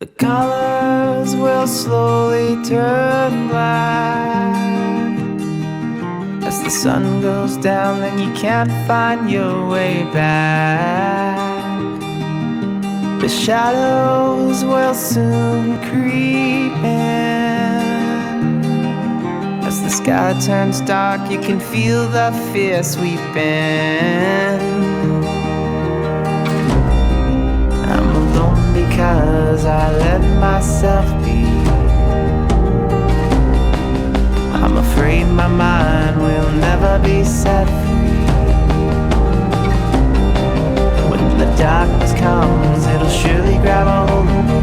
The colors will slowly turn black as the sun goes down, then you can't find your way back. The shadows will soon creep in. As the sky turns dark, you can feel the fear sweeping. I'm alone because I let myself be. I'm afraid my mind will never be set free. When the darkness comes, it'll surely grab a hold of me.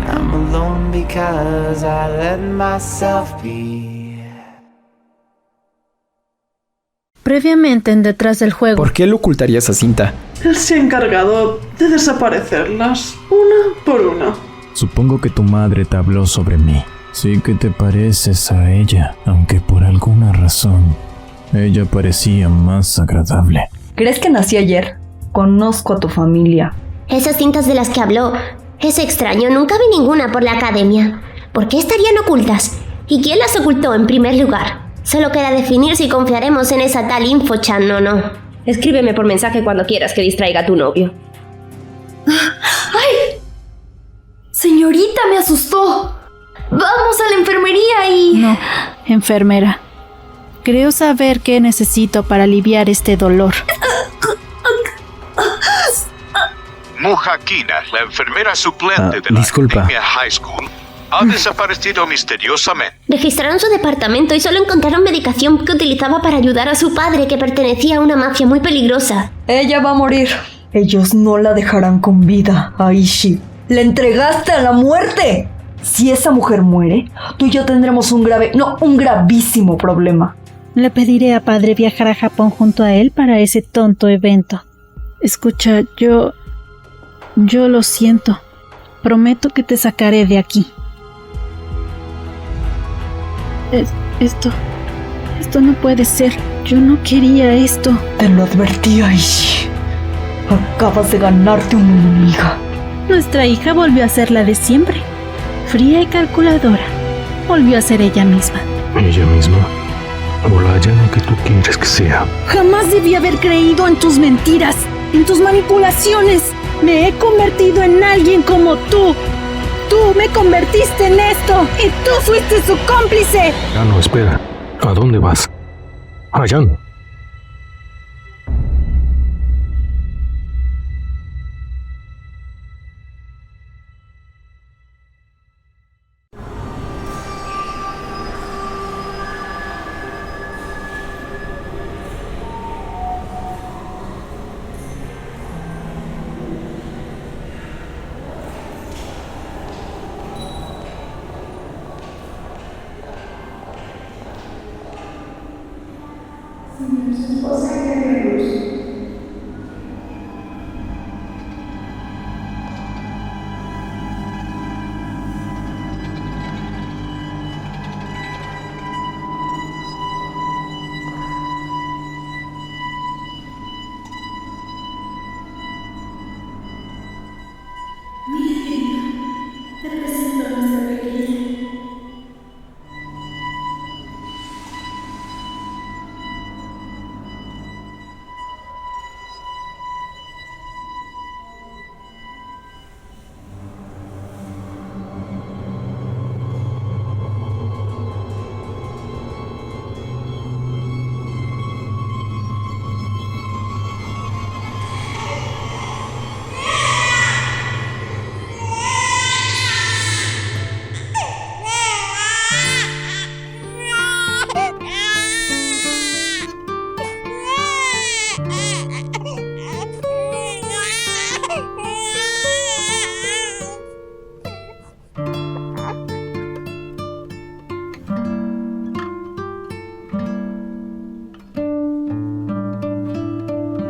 I'm alone because I let myself be. Previamente en Detrás del Juego. ¿Por qué le ocultaría esa cinta? Él se ha encargado de desaparecerlas, una por una. Supongo que tu madre te habló sobre mí. Sí que te pareces a ella, aunque por alguna razón ella parecía más agradable. ¿Crees que nací ayer? Conozco a tu familia. Esas cintas de las que habló, es extraño, nunca vi ninguna por la academia. ¿Por qué estarían ocultas? ¿Y quién las ocultó en primer lugar? Solo queda definir si confiaremos en esa tal Infochan o no. Escríbeme por mensaje cuando quieras que distraiga a tu novio. ¡Ay! Señorita, me asustó. Vamos a la enfermería y... No, enfermera. Creo saber qué necesito para aliviar este dolor. Mujakina, la enfermera suplente de la disculpa. Academia High School, ha desaparecido misteriosamente. Registraron su departamento y solo encontraron medicación que utilizaba para ayudar a su padre, que pertenecía a una mafia muy peligrosa. Ella va a morir. Ellos no la dejarán con vida, Aishi. ¡La entregaste a la muerte! Si esa mujer muere, tú y yo tendremos un gravísimo problema. Le pediré a padre viajar a Japón junto a él para ese tonto evento. Escucha, yo lo siento. Prometo que te sacaré de aquí. Esto no puede ser. Yo no quería esto. Te lo advertí, Aishi. Acabas de ganarte una enemiga. Nuestra hija volvió a ser la de siempre. Fría y calculadora. Volvió a ser ella misma. ¿Ella misma? ¿O la Ayano que tú quieres que sea? Jamás debí haber creído en tus mentiras, en tus manipulaciones. Me he convertido en alguien como tú. Tú me convertiste en esto y tú fuiste su cómplice. Ayano, espera. ¿A dónde vas? Ayano.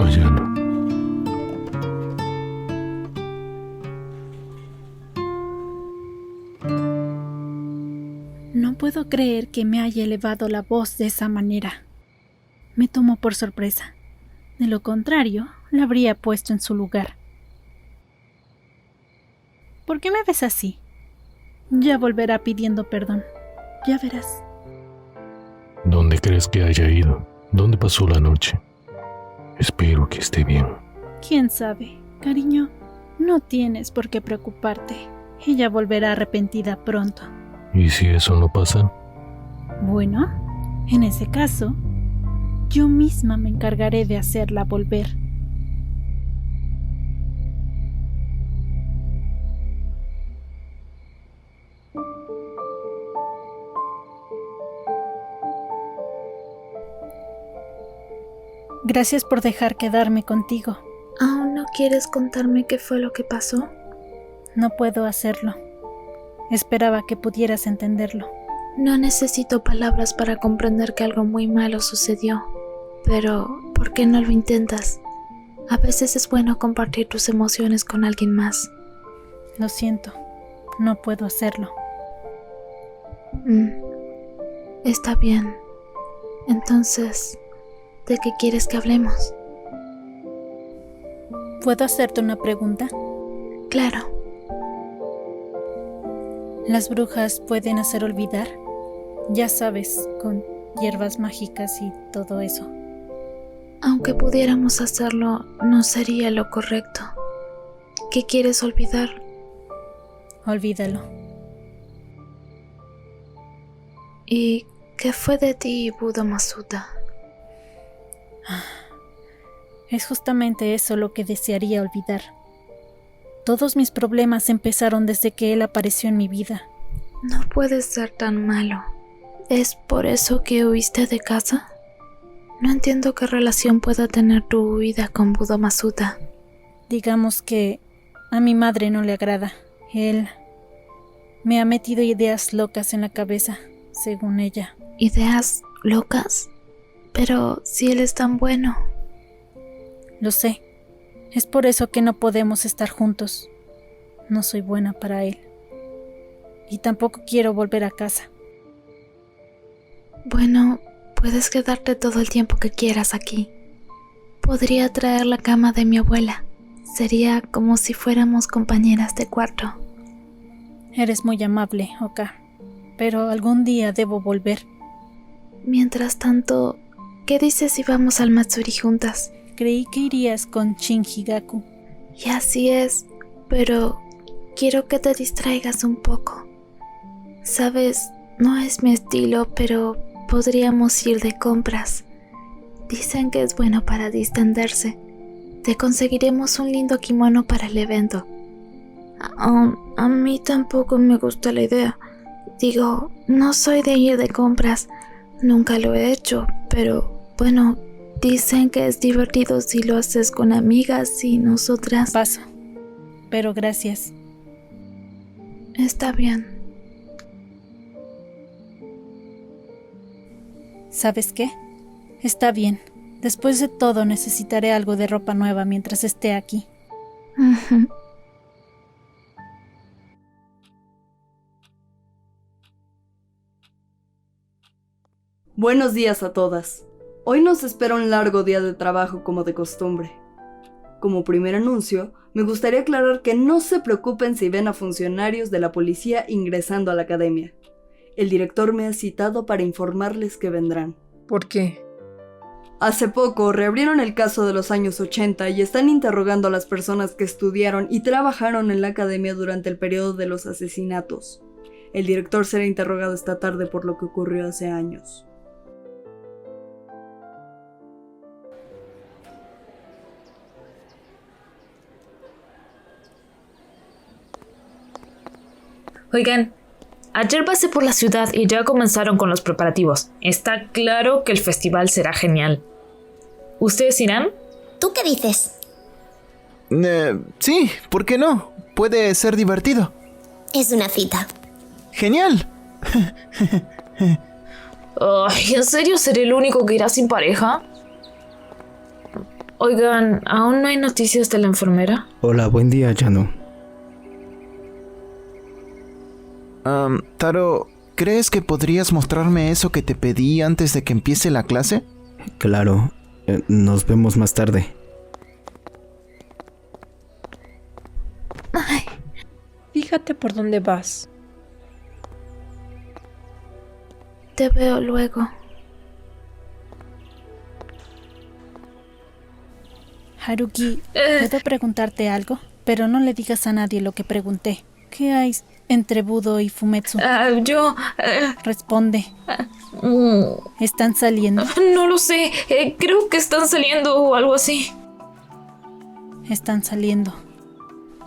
Ayano. No puedo creer que me haya elevado la voz de esa manera. Me tomó por sorpresa. De lo contrario, la habría puesto en su lugar. ¿Por qué me ves así? Ya volverá pidiendo perdón. Ya verás. ¿Dónde crees que haya ido? ¿Dónde pasó la noche? Espero que esté bien. ¿Quién sabe? Cariño, no tienes por qué preocuparte. Ella volverá arrepentida pronto. ¿Y si eso no pasa? Bueno, en ese caso, yo misma me encargaré de hacerla volver. Gracias por dejar quedarme contigo. ¿Aún no quieres contarme qué fue lo que pasó? No puedo hacerlo. Esperaba que pudieras entenderlo. No necesito palabras para comprender que algo muy malo sucedió. Pero, ¿por qué no lo intentas? A veces es bueno compartir tus emociones con alguien más. Lo siento. No puedo hacerlo. Está bien. Entonces, ¿de qué quieres que hablemos? ¿Puedo hacerte una pregunta? Claro. ¿Las brujas pueden hacer olvidar? Ya sabes, con hierbas mágicas y todo eso. Aunque pudiéramos hacerlo, no sería lo correcto. ¿Qué quieres olvidar? Olvídalo. ¿Y qué fue de ti, Buda Masuda? Es justamente eso lo que desearía olvidar. Todos mis problemas empezaron desde que él apareció en mi vida. No puedes ser tan malo. ¿Es por eso que huiste de casa? No entiendo qué relación pueda tener tu huida con Buda Masuda. Digamos que a mi madre no le agrada. Él me ha metido ideas locas en la cabeza, según ella. ¿Ideas locas? Pero si él es tan bueno. Lo sé. Es por eso que no podemos estar juntos. No soy buena para él. Y tampoco quiero volver a casa. Bueno, puedes quedarte todo el tiempo que quieras aquí. Podría traer la cama de mi abuela. Sería como si fuéramos compañeras de cuarto. Eres muy amable, Oka. Pero algún día debo volver. Mientras tanto, ¿qué dices si vamos al Matsuri juntas? Creí que irías con Shin Higaku. Y así es, pero quiero que te distraigas un poco. Sabes, no es mi estilo, pero podríamos ir de compras. Dicen que es bueno para distenderse. Te conseguiremos un lindo kimono para el evento. A mí tampoco me gusta la idea. Digo, no soy de ir de compras. Nunca lo he hecho, pero bueno, dicen que es divertido si lo haces con amigas y nosotras. Paso. Pero gracias. Está bien. ¿Sabes qué? Está bien. Después de todo necesitaré algo de ropa nueva mientras esté aquí. Buenos días a todas. Hoy nos espera un largo día de trabajo como de costumbre. Como primer anuncio, me gustaría aclarar que no se preocupen si ven a funcionarios de la policía ingresando a la academia. El director me ha citado para informarles que vendrán. ¿Por qué? Hace poco reabrieron el caso de los años 80 y están interrogando a las personas que estudiaron y trabajaron en la academia durante el periodo de los asesinatos. El director será interrogado esta tarde por lo que ocurrió hace años. Oigan, ayer pasé por la ciudad y ya comenzaron con los preparativos. Está claro que el festival será genial. ¿Ustedes irán? ¿Tú qué dices? Sí, ¿por qué no? Puede ser divertido. Es una cita. ¡Genial! Ay, ¿en serio seré el único que irá sin pareja? Oigan, ¿aún no hay noticias de la enfermera? Hola, buen día, Yano. Taro, ¿crees que podrías mostrarme eso que te pedí antes de que empiece la clase? Claro, nos vemos más tarde. Ay, Fíjate por dónde vas. Te veo luego. Haruki, ¿puedo preguntarte algo? Pero no le digas a nadie lo que pregunté. ¿Qué hay entre Budo y Fumetsu? Responde. ¿Están saliendo? No lo sé. Creo que están saliendo o algo así. Están saliendo.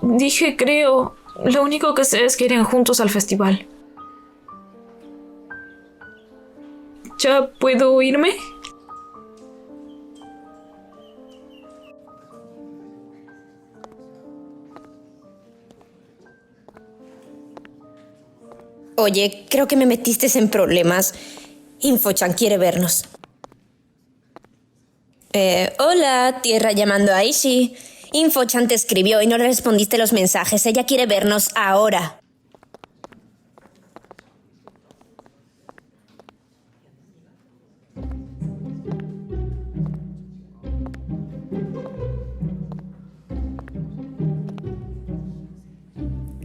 Dije creo. Lo único que sé es que irían juntos al festival. ¿Ya puedo irme? Oye, creo que me metiste en problemas. Infochan quiere vernos. Hola, Tierra llamando a Aishi. Infochan te escribió y no le respondiste los mensajes. Ella quiere vernos ahora.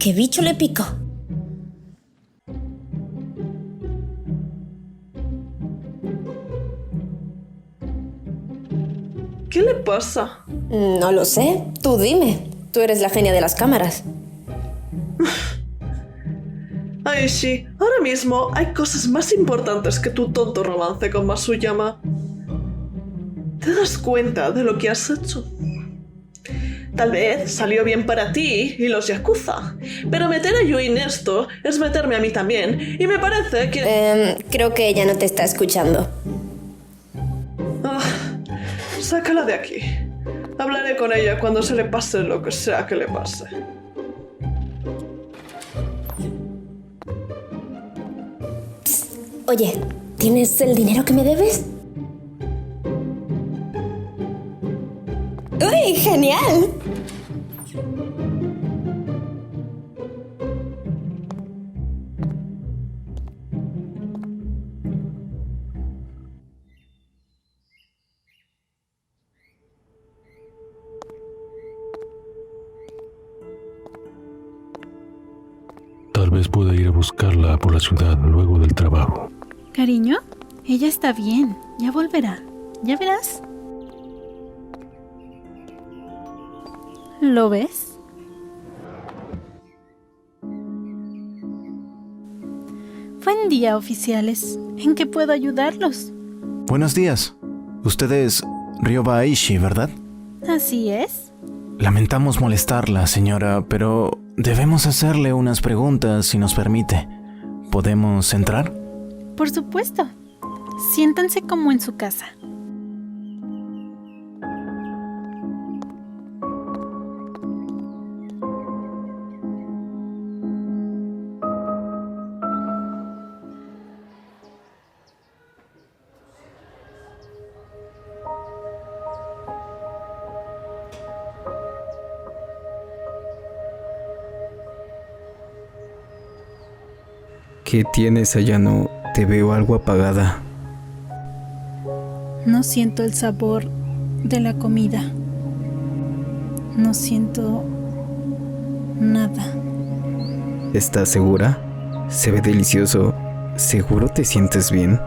¿Qué bicho le picó? ¿Qué le pasa? No lo sé. Tú dime. Tú eres la genia de las cámaras. Aishi, ahora mismo hay cosas más importantes que tu tonto romance con Masuyama. ¿Te das cuenta de lo que has hecho? Tal vez salió bien para ti y los Yakuza, pero meter a Yui en esto es meterme a mí también, y me parece que... Creo que ella no te está escuchando. Sácala de aquí. Hablaré con ella cuando se le pase lo que sea que le pase. Oye, ¿tienes el dinero que me debes? ¡Uy, genial! Tal vez pueda ir a buscarla por la ciudad luego del trabajo. Cariño, ella está bien. Ya volverá. Ya verás. ¿Lo ves? Buen día, oficiales. ¿En qué puedo ayudarlos? Buenos días. Usted es Ryoba Aishi, ¿verdad? Así es. Lamentamos molestarla, señora, pero debemos hacerle unas preguntas si nos permite. ¿Podemos entrar? Por supuesto. Siéntanse como en su casa. ¿Qué tienes, Ayano? Te veo algo apagada. No siento el sabor de la comida. No siento nada. ¿Estás segura? Se ve delicioso. ¿Seguro te sientes bien?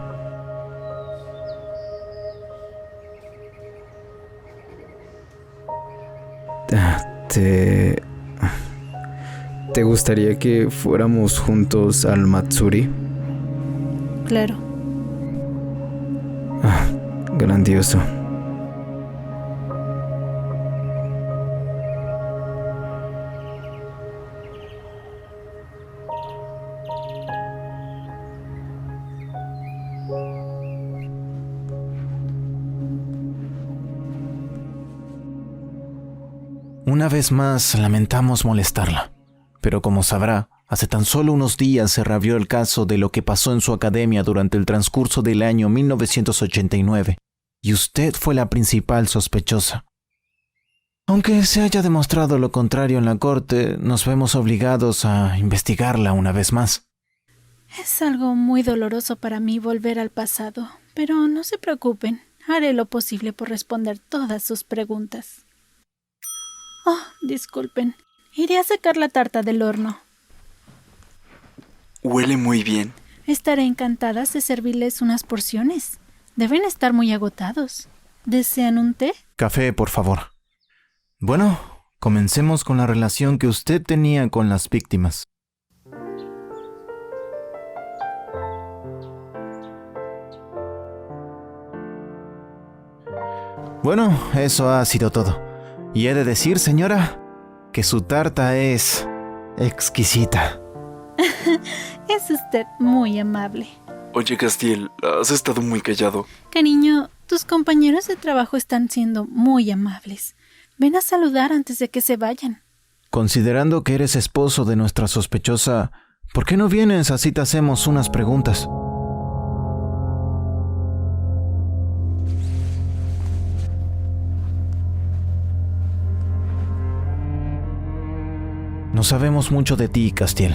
¿Te gustaría que fuéramos juntos al Matsuri? Claro. Grandioso. Una vez más, lamentamos molestarla. Pero como sabrá, hace tan solo unos días se reabrió el caso de lo que pasó en su academia durante el transcurso del año 1989, y usted fue la principal sospechosa. Aunque se haya demostrado lo contrario en la corte, nos vemos obligados a investigarla una vez más. Es algo muy doloroso para mí volver al pasado, pero no se preocupen, haré lo posible por responder todas sus preguntas. Oh, disculpen. Iré a sacar la tarta del horno. huele muy bien. Estaré encantada de servirles unas porciones. Deben estar muy agotados. ¿Desean un té? Café, por favor. Bueno, comencemos con la relación que usted tenía con las víctimas. Bueno, eso ha sido todo. Y he de decir, señora, que su tarta es exquisita. Es usted muy amable. Oye, Castiel, has estado muy callado. Cariño, tus compañeros de trabajo están siendo muy amables. Ven a saludar antes de que se vayan. Considerando que eres esposo de nuestra sospechosa, ¿por qué no vienes así te hacemos unas preguntas? No sabemos mucho de ti, Castiel.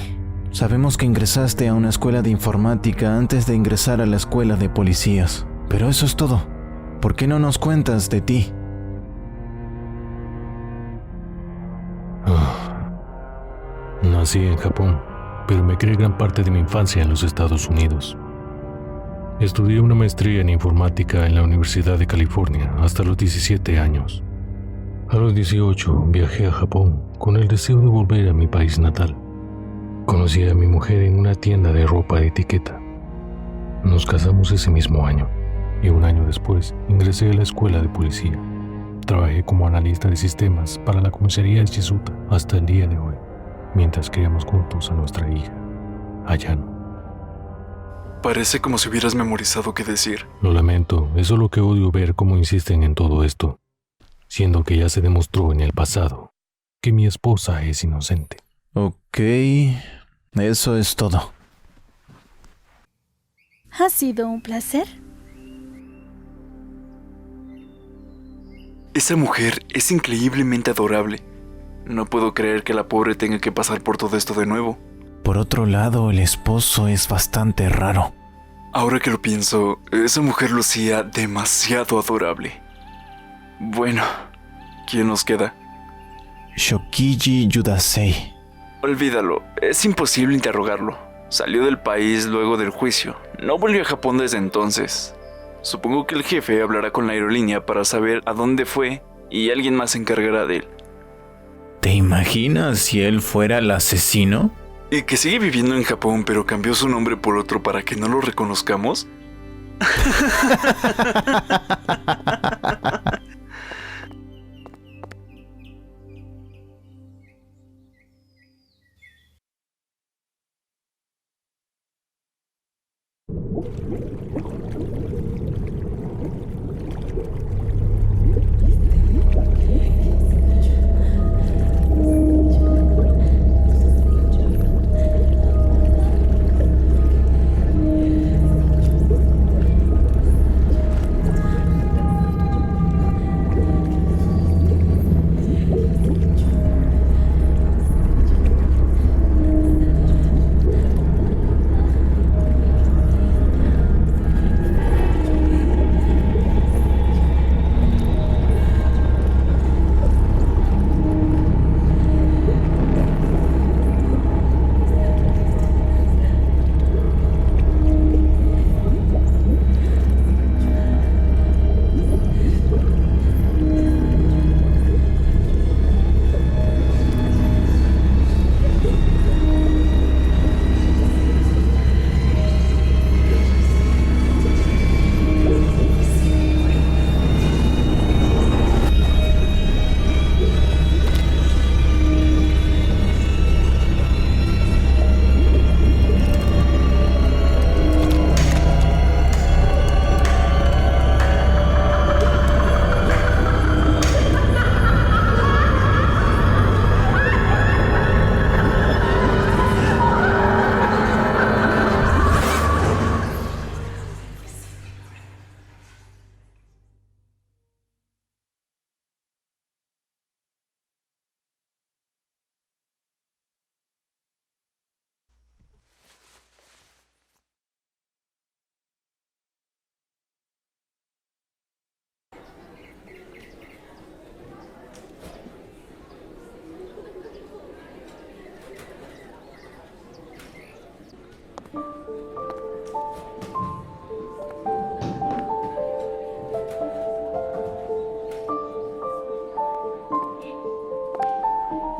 Sabemos que ingresaste a una escuela de informática antes de ingresar a la escuela de policías. Pero eso es todo. ¿Por qué no nos cuentas de ti? Nací en Japón, pero me crié gran parte de mi infancia en los Estados Unidos. Estudié una maestría en informática en la Universidad de California hasta los 17 años. A los 18 viajé a Japón con el deseo de volver a mi país natal. Conocí a mi mujer en una tienda de ropa de etiqueta. Nos casamos ese mismo año y un año después ingresé a la escuela de policía. Trabajé como analista de sistemas para la comisaría de Shizuta hasta el día de hoy, mientras criamos juntos a nuestra hija, Ayano. Parece como si hubieras memorizado qué decir. Lo lamento, es solo que odio ver cómo insisten en todo esto, siendo que ya se demostró en el pasado que mi esposa es inocente. Ok, eso es todo. Ha sido un placer. Esa mujer es increíblemente adorable. No puedo creer que la pobre tenga que pasar por todo esto de nuevo. Por otro lado, el esposo es bastante raro. Ahora que lo pienso, esa mujer lucía demasiado adorable. Bueno, ¿quién nos queda? Shokiji Yudasei. Olvídalo, es imposible interrogarlo. Salió del país luego del juicio. No volvió a Japón desde entonces. Supongo que el jefe hablará con la aerolínea para saber a dónde fue y alguien más se encargará de él. ¿Te imaginas si él fuera el asesino? ¿Y que sigue viviendo en Japón pero cambió su nombre por otro para que no lo reconozcamos?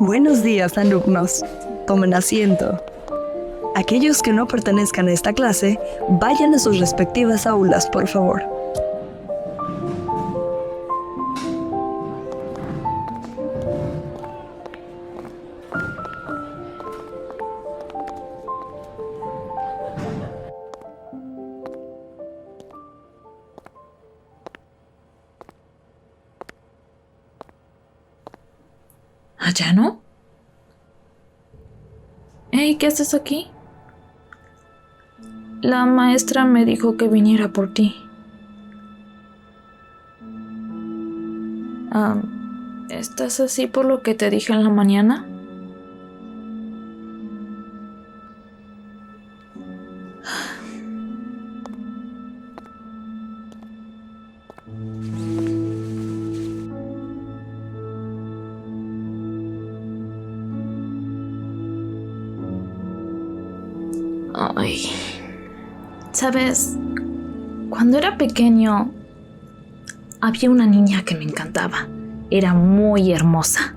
Buenos días, alumnos. Tomen asiento. Aquellos que no pertenezcan a esta clase, vayan a sus respectivas aulas, por favor. ¿Ayano? Hey, ¿qué haces aquí? La maestra me dijo que viniera por ti. ¿Estás así por lo que te dije en la mañana? Ay, ¿sabes? Cuando era pequeño, había una niña que me encantaba. Era muy hermosa.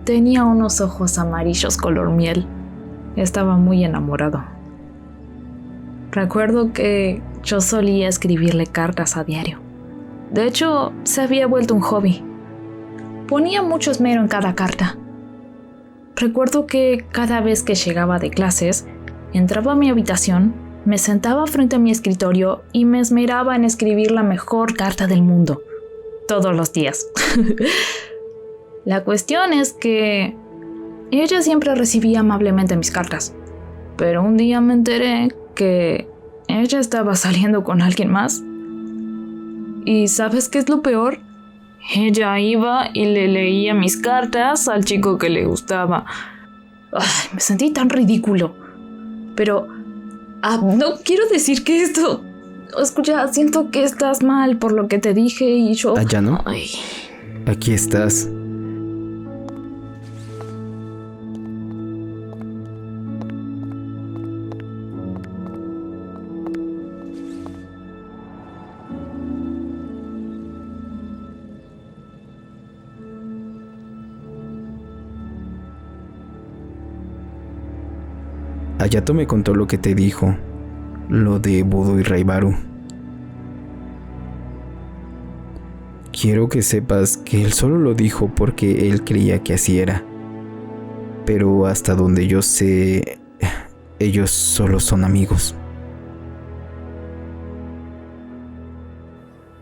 Tenía unos ojos amarillos color miel. Estaba muy enamorado. Recuerdo que yo solía escribirle cartas a diario. De hecho, se había vuelto un hobby. Ponía mucho esmero en cada carta. Recuerdo que cada vez que llegaba de clases, entraba a mi habitación, me sentaba frente a mi escritorio y me esmeraba en escribir la mejor carta del mundo. Todos los días. La cuestión es que ella siempre recibía amablemente mis cartas. Pero un día me enteré que ella estaba saliendo con alguien más. ¿Y sabes qué es lo peor? Ella iba y le leía mis cartas al chico que le gustaba. Ay, me sentí tan ridículo. Pero no quiero decir que esto... Escucha, siento que estás mal por lo que te dije y yo... ¿Ayano? Ay. Aquí estás. Hayato me contó lo que te dijo, lo de Budo y Raibaru. Quiero que sepas que él solo lo dijo porque él creía que así era. Pero hasta donde yo sé, ellos solo son amigos.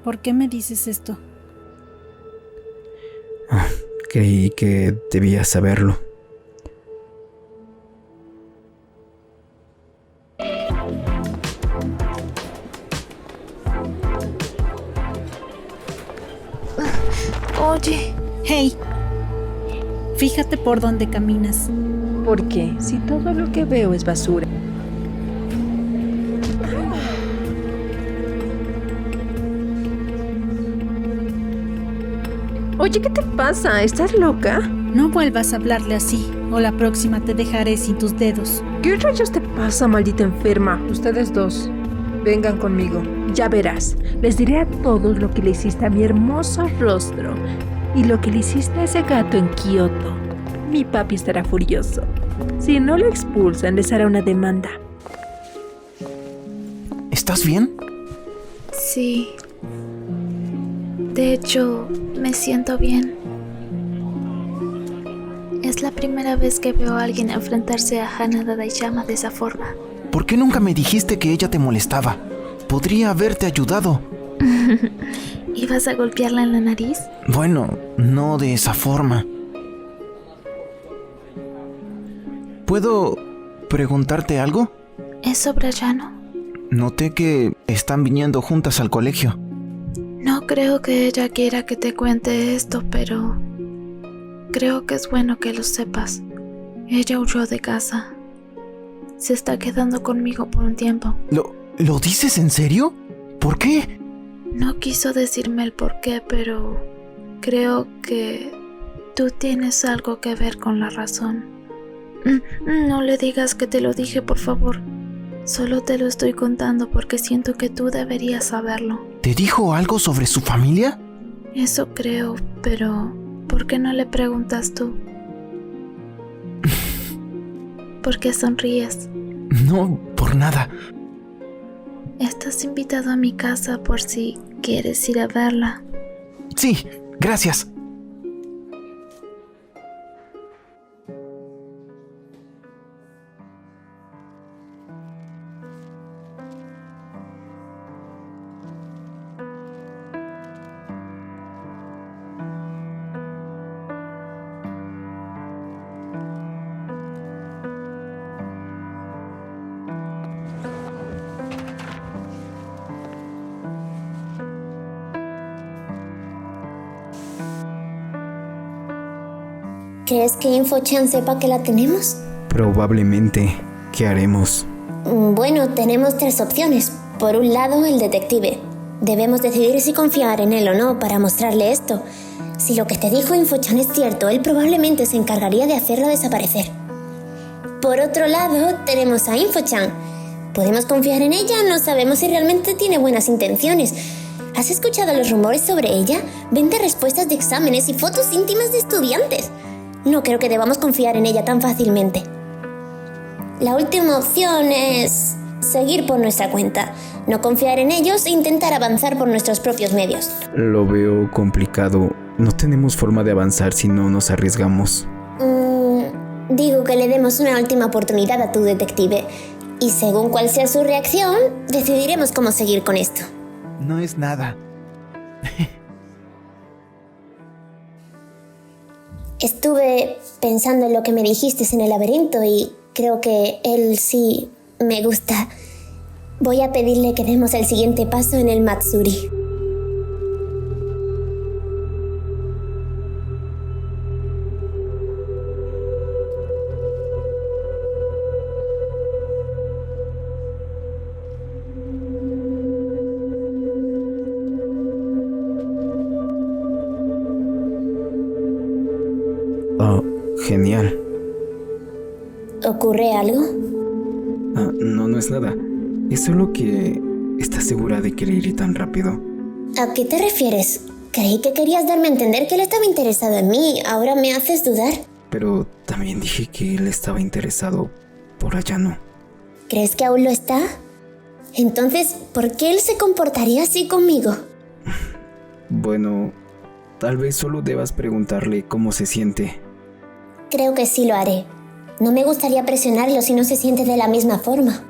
¿Por qué me dices esto? Creí que debías saberlo. Oye. Hey, fíjate por dónde caminas. ¿Por qué? Si todo lo que veo es basura. Oye, ¿qué te pasa? ¿Estás loca? No vuelvas a hablarle así, o la próxima te dejaré sin tus dedos. ¿Qué rayos te pasa, maldita enferma? Ustedes dos, vengan conmigo. Ya verás, les diré a todos lo que le hiciste a mi hermoso rostro y lo que le hiciste a ese gato en Kioto. Mi papi estará furioso. Si no lo expulsan, les hará una demanda. ¿Estás bien? Sí. De hecho, me siento bien. Es la primera vez que veo a alguien enfrentarse a Hanada Daishama de esa forma. ¿Por qué nunca me dijiste que ella te molestaba? Podría haberte ayudado. ¿Ibas a golpearla en la nariz? Bueno, no de esa forma. ¿Puedo preguntarte algo? ¿Es sobre Ayano? Noté que están viniendo juntas al colegio. No creo que ella quiera que te cuente esto, pero creo que es bueno que lo sepas. Ella huyó de casa. Se está quedando conmigo por un tiempo. ¿Lo dices en serio? ¿Por qué? No quiso decirme el por qué, pero creo que tú tienes algo que ver con la razón. No le digas que te lo dije, por favor. Solo te lo estoy contando porque siento que tú deberías saberlo. ¿Te dijo algo sobre su familia? Eso creo, pero ¿por qué no le preguntas tú? ¿Por qué sonríes? No, por nada. Estás invitado a mi casa por si quieres ir a verla. Sí, gracias. ¿Crees que InfoChan sepa que la tenemos? Probablemente. ¿Qué haremos? Bueno, tenemos 3 opciones. Por un lado, el detective. Debemos decidir si confiar en él o no para mostrarle esto. Si lo que te dijo InfoChan es cierto, él probablemente se encargaría de hacerlo desaparecer. Por otro lado, tenemos a InfoChan. ¿Podemos confiar en ella? No sabemos si realmente tiene buenas intenciones. ¿Has escuchado los rumores sobre ella? Vende respuestas de exámenes y fotos íntimas de estudiantes. No creo que debamos confiar en ella tan fácilmente. La última opción es seguir por nuestra cuenta, no confiar en ellos e intentar avanzar por nuestros propios medios. Lo veo complicado. No tenemos forma de avanzar si no nos arriesgamos. Digo que le demos una última oportunidad a tu detective. Y según cuál sea su reacción, decidiremos cómo seguir con esto. No es nada. Estuve pensando en lo que me dijiste en el laberinto y creo que él sí me gusta. Voy a pedirle que demos el siguiente paso en el Matsuri. Oh, genial. ¿Ocurre algo? No es nada. Es solo que... ¿Estás segura de querer ir tan rápido? ¿A qué te refieres? Creí que querías darme a entender que él estaba interesado en mí. Ahora me haces dudar. Pero también dije que él estaba interesado por Ayano. ¿Crees que aún lo está? Entonces, ¿por qué él se comportaría así conmigo? Bueno, tal vez solo debas preguntarle cómo se siente. Creo que sí lo haré. No me gustaría presionarlo si no se siente de la misma forma.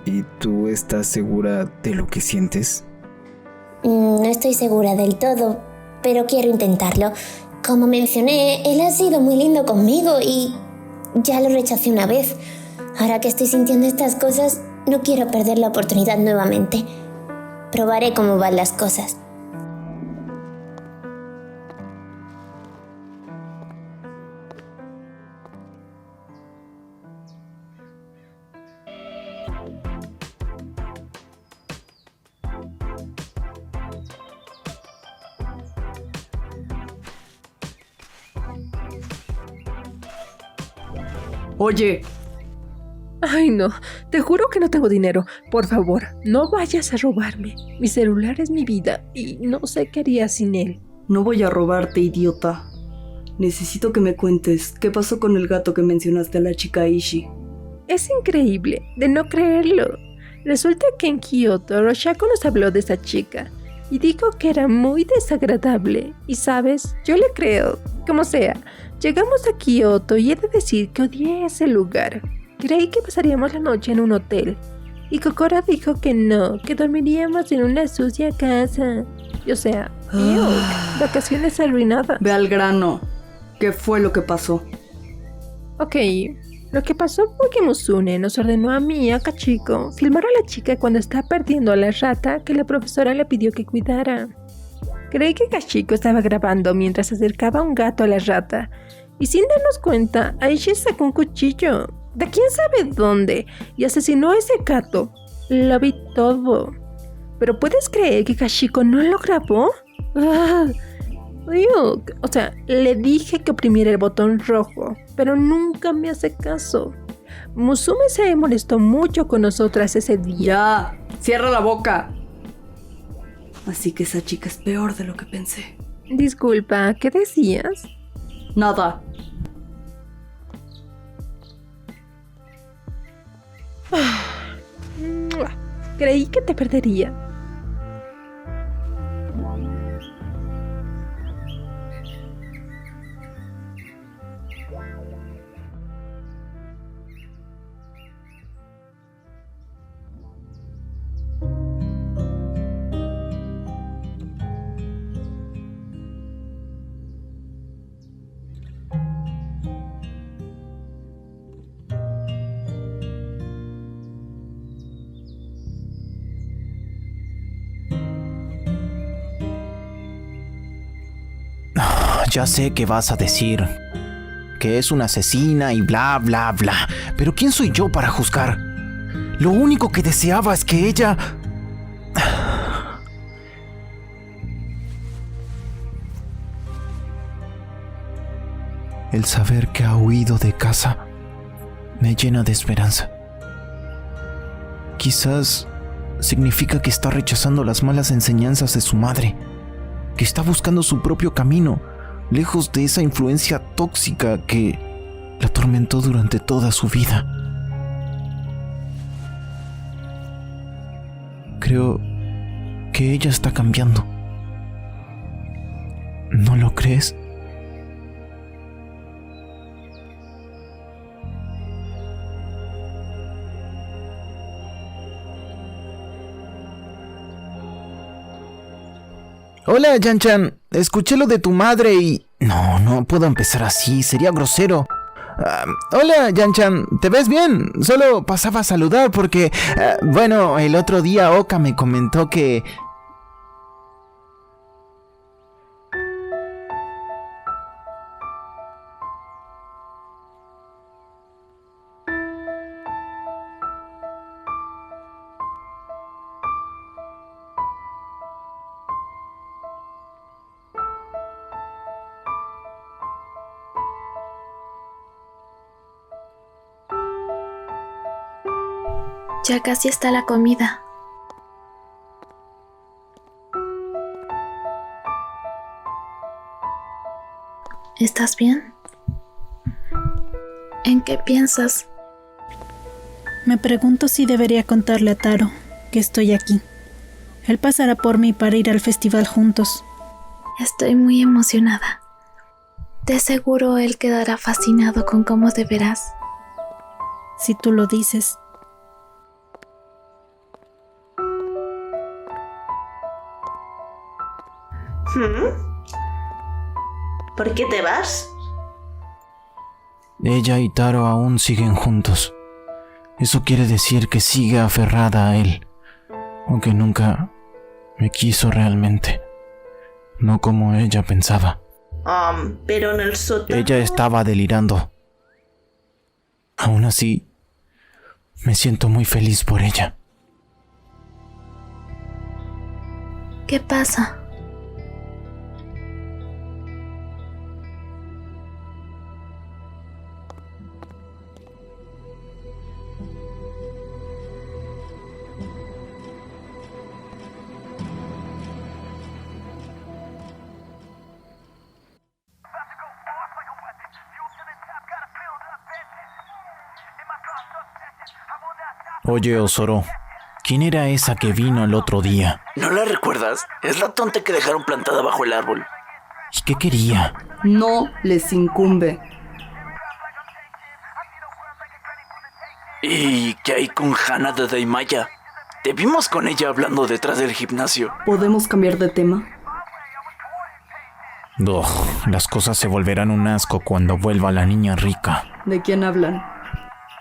¿Y tú estás segura de lo que sientes? No estoy segura del todo, pero quiero intentarlo. Como mencioné, él ha sido muy lindo conmigo y ya lo rechacé una vez. Ahora que estoy sintiendo estas cosas, no quiero perder la oportunidad nuevamente. Probaré cómo van las cosas. Oye. Ay, no. Te juro que no tengo dinero. Por favor, no vayas a robarme. Mi celular es mi vida y no sé qué haría sin él. No voy a robarte, idiota. Necesito que me cuentes qué pasó con el gato que mencionaste a la chica Ishi. Es increíble, de no creerlo. Resulta que en Kioto, Roshako nos habló de esa chica y dijo que era muy desagradable. Y sabes, yo le creo. Como sea, llegamos a Kioto y he de decir que odié ese lugar. Creí que pasaríamos la noche en un hotel. Y Kokoro dijo que no, que dormiríamos en una sucia casa. O sea, vacaciones arruinadas. Ve al grano. ¿Qué fue lo que pasó? Ok, lo que pasó fue que Musune nos ordenó a mí y a Kachiko filmar a la chica cuando está perdiendo a la rata que la profesora le pidió que cuidara. Creí que Kachiko estaba grabando mientras acercaba un gato a la rata y sin darnos cuenta, Aishi sacó un cuchillo de quién sabe dónde y asesinó a ese gato. Lo vi todo. ¿Pero puedes creer que Kachiko no lo grabó? O sea, le dije que oprimiera el botón rojo, pero nunca me hace caso. Musume se molestó mucho con nosotras ese día. ¡Ya! ¡Cierra la boca! Así que esa chica es peor de lo que pensé. Disculpa, ¿qué decías? Nada. Creí que te perdería. Ya sé que vas a decir que es una asesina y bla, bla, bla. Pero ¿quién soy yo para juzgar? Lo único que deseaba es que ella... El saber que ha huido de casa me llena de esperanza. Quizás significa que está rechazando las malas enseñanzas de su madre, que está buscando su propio camino, lejos de esa influencia tóxica que la atormentó durante toda su vida. Creo que ella está cambiando. ¿No lo crees? Hola, Yan-chan. Escuché lo de tu madre y... No puedo empezar así. Sería grosero. Hola, Yan-chan. ¿Te ves bien? Solo pasaba a saludar porque... bueno, el otro día Oka me comentó que... Ya casi está la comida. ¿Estás bien? ¿En qué piensas? Me pregunto si debería contarle a Taro que estoy aquí. Él pasará por mí para ir al festival juntos. Estoy muy emocionada. De seguro él quedará fascinado con cómo te verás. Si tú lo dices. ¿Por qué te vas? Ella y Taro aún siguen juntos. Eso quiere decir que sigue aferrada a él, aunque nunca me quiso realmente. No como ella pensaba. Pero en el sótano... Ella estaba delirando. Aún así, me siento muy feliz por ella. ¿Qué pasa? Oye, Osoro, ¿quién era esa que vino el otro día? ¿No la recuerdas? Es la tonta que dejaron plantada bajo el árbol. ¿Y qué quería? No les incumbe. ¿Y qué hay con Hana de Daimaya? Te vimos con ella hablando detrás del gimnasio. ¿Podemos cambiar de tema? Las cosas se volverán un asco cuando vuelva la niña rica. ¿De quién hablan?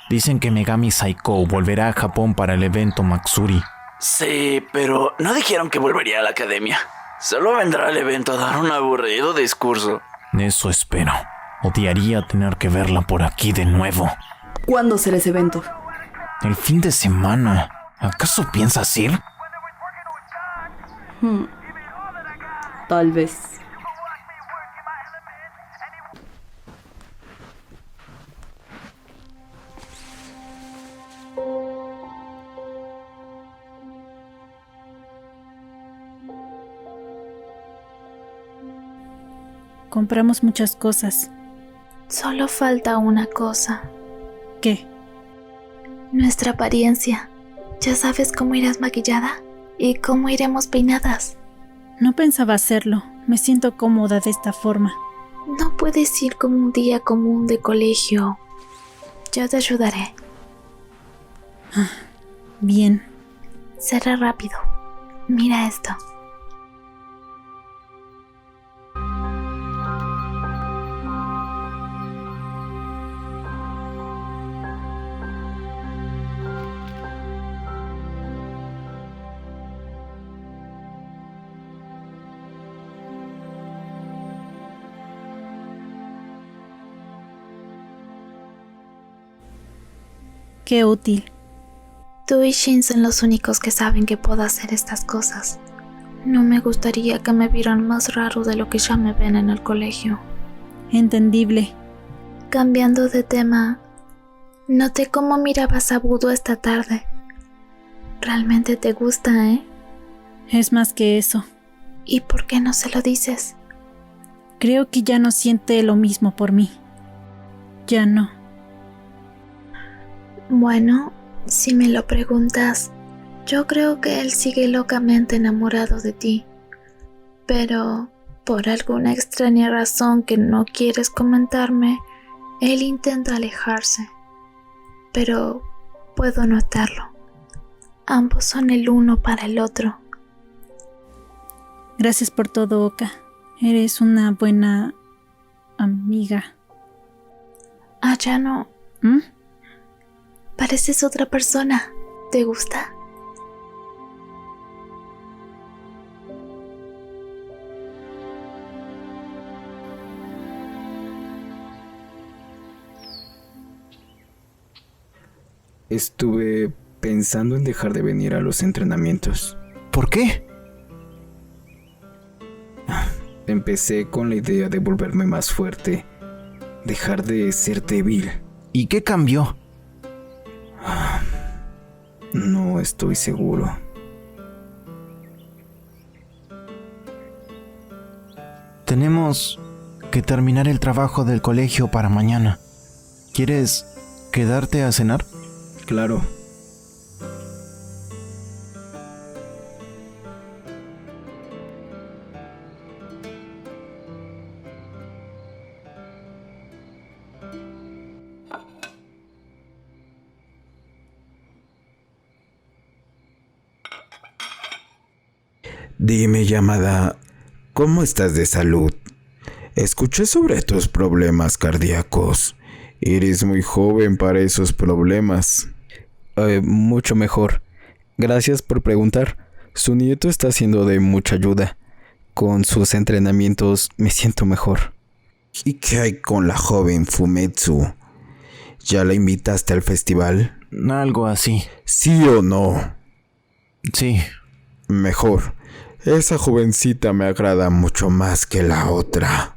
Dicen que Megami Saiko volverá a Japón para el evento Matsuri. Sí, pero no dijeron que volvería a la academia. Solo vendrá al evento a dar un aburrido discurso. Eso espero. Odiaría tener que verla por aquí de nuevo. ¿Cuándo será ese evento? El fin de semana. ¿Acaso piensas ir? Tal vez. Compramos muchas cosas. Solo falta una cosa. ¿Qué? Nuestra apariencia. ¿Ya sabes cómo irás maquillada? ¿Y cómo iremos peinadas? No pensaba hacerlo. Me siento cómoda de esta forma. No puedes ir como un día común de colegio. Yo te ayudaré. Bien. Será rápido. Mira esto. Qué útil. Tú y Shin son los únicos que saben que puedo hacer estas cosas. No me gustaría que me vieran más raro de lo que ya me ven en el colegio. Entendible. Cambiando de tema, noté cómo mirabas a Budo esta tarde. Realmente te gusta, ¿eh? Es más que eso. ¿Y por qué no se lo dices? Creo que ya no siente lo mismo por mí. Ya no. Bueno, si me lo preguntas, yo creo que él sigue locamente enamorado de ti. Pero, por alguna extraña razón que no quieres comentarme, él intenta alejarse. Pero puedo notarlo. Ambos son el uno para el otro. Gracias por todo, Oka. Eres una buena amiga. Ya no. Pareces otra persona. ¿Te gusta? Estuve pensando en dejar de venir a los entrenamientos. ¿Por qué? Empecé con la idea de volverme más fuerte, dejar de ser débil. ¿Y qué cambió? No estoy seguro. Tenemos que terminar el trabajo del colegio para mañana. ¿Quieres quedarte a cenar? Claro. Dime, Yamada, ¿cómo estás de salud? Escuché sobre tus problemas cardíacos. Eres muy joven para esos problemas. Mucho mejor. Gracias por preguntar. Su nieto está siendo de mucha ayuda. Con sus entrenamientos me siento mejor. ¿Y qué hay con la joven Fumetsu? ¿Ya la invitaste al festival? Algo así. ¿Sí o no? Sí. Mejor. Esa jovencita me agrada mucho más que la otra.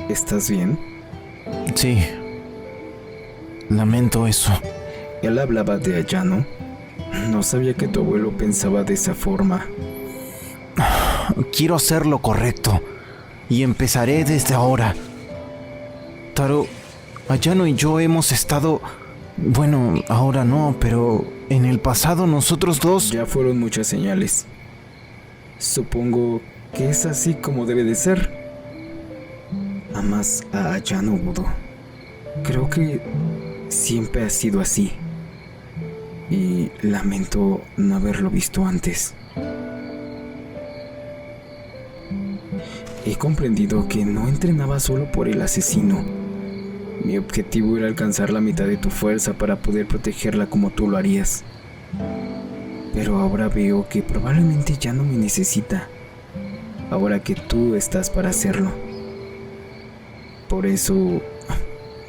¿Estás bien? Sí. Lamento eso. Él hablaba de Ayano. No sabía que tu abuelo pensaba de esa forma. Quiero hacer lo correcto. Y empezaré desde ahora. Taro, Ayano y yo hemos estado... Bueno, ahora no, pero en el pasado nosotros dos... Ya fueron muchas señales. Supongo que es así como debe de ser. Amas a Ayano, Budo. Creo que siempre ha sido así. Y lamento no haberlo visto antes. He comprendido que no entrenaba solo por el asesino. Mi objetivo era alcanzar la mitad de tu fuerza para poder protegerla como tú lo harías. Pero ahora veo que probablemente ya no me necesita, ahora que tú estás para hacerlo. Por eso,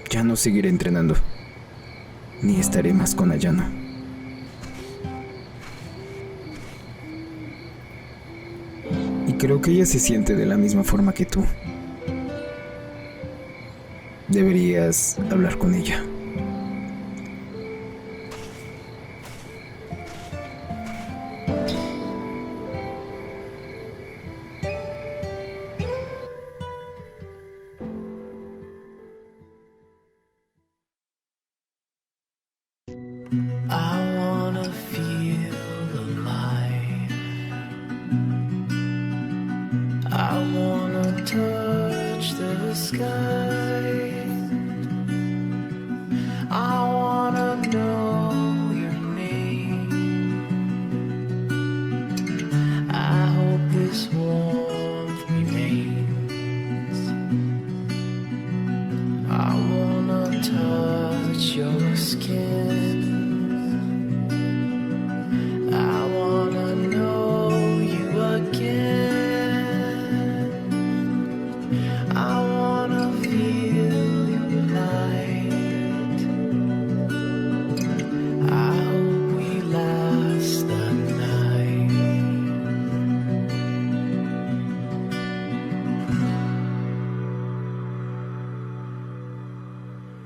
ya no seguiré entrenando, ni estaré más con Ayano. Y creo que ella se siente de la misma forma que tú. Deberías hablar con ella. I wanna feel alive. I wanna touch the sky. I wanna know your name. I hope this warmth remains. I wanna touch your skin. I wanna know you again. I wanna feel your light. I hope we last the night.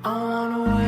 I wanna